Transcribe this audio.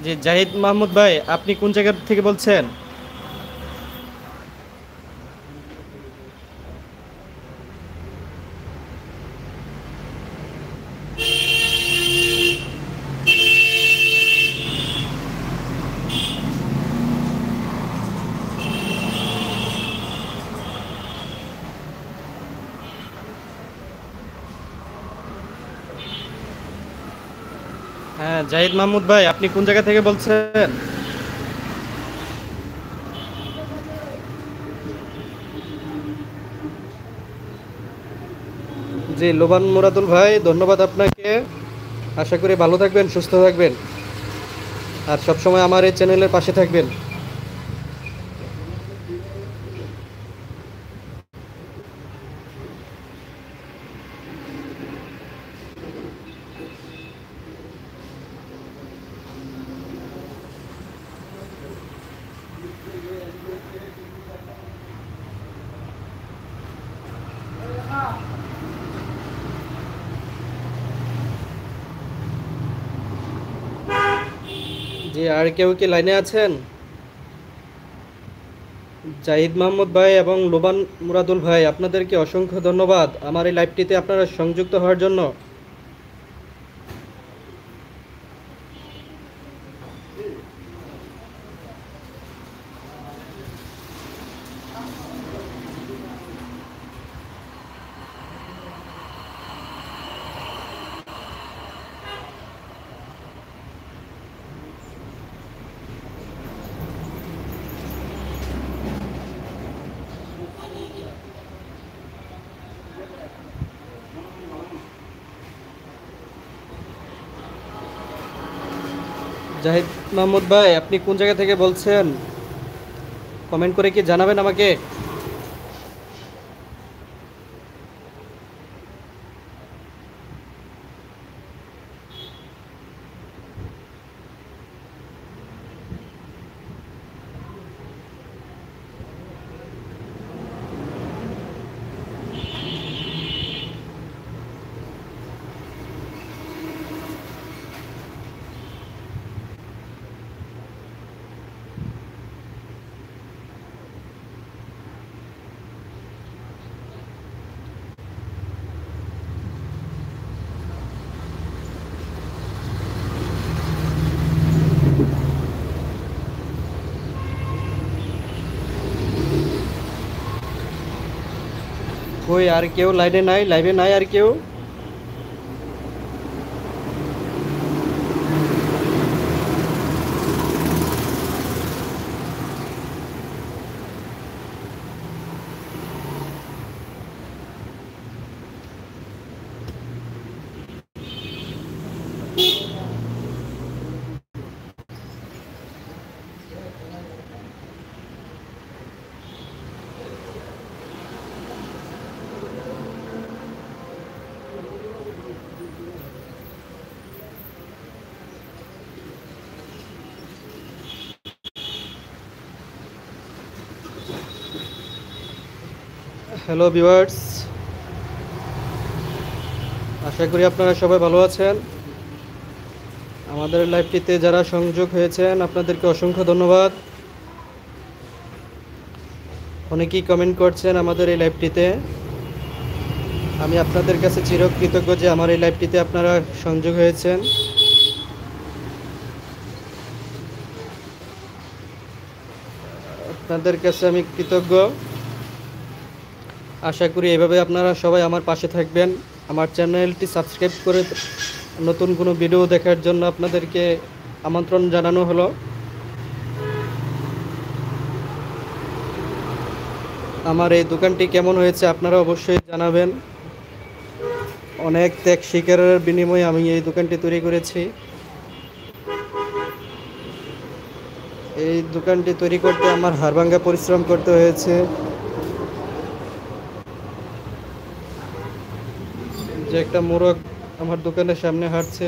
জি জাহিদ মাহমুদ ভাই, আপনি কোন জায়গা থেকে বলছেন? হ্যাঁ জাহিদ মাহমুদ ভাই, আপনি কোন জায়গা থেকে বলছেন? জি লোবান মুরাদুল ভাই, ধন্যবাদ আপনাকে। আশা করি ভালো থাকবেন, সুস্থ থাকবেন, আর সবসময় আমার এই চ্যানেলের পাশে থাকবেন। জি আর কেউ কি লাইনে আছেন? জাহিদ মাহমুদ ভাই এবং লোবান মুরাদুল ভাই, আপনাদেরকে অসংখ্য ধন্যবাদ আমার এই লাইভটিতে আপনারা সংযুক্ত হওয়ার জন্য। জাহিদ মাহমুদ ভাই, আপনি কোন জায়গা থেকে বলছেন? কমেন্ট করে কি জানাবেন আমাকে? কই আর কেউ লাইনে নাই, লাইভে নাই আর কেউ? হ্যালো ভিউয়ার্স, আশা করি আপনারা সবাই ভালো আছেন। আমাদের লাইভটিতে যারা সংযোগ হয়েছেন আপনাদেরকে অসংখ্য ধন্যবাদ। অনেকেই কমেন্ট করছেন আমাদের এই লাইভটিতে। আমি আপনাদের কাছে চিরকৃতজ্ঞ যে আমার এই লাইভটিতে আপনারা সংযোগ হয়েছেন। আপনাদের কাছে আমি কৃতজ্ঞ। আশা করি এভাবে আপনারা সবাই আমার পাশে থাকবেন। আমার চ্যানেলটি সাবস্ক্রাইব করে নতুন কোনো ভিডিও দেখার জন্য আপনাদেরকে আমন্ত্রণ জানানো হলো। আমার এই দোকানটি কেমন হয়েছে আপনারা অবশ্যই জানাবেন। অনেক ত্যাগ স্বীকারের বিনিময়ে আমি এই দোকানটি তৈরি করেছি। এই দোকানটি তৈরি করতে আমার হাড়ভাঙ্গা পরিশ্রম করতে হয়েছে। যে একটা মোরগ আমার দোকানের সামনে হাঁটছে।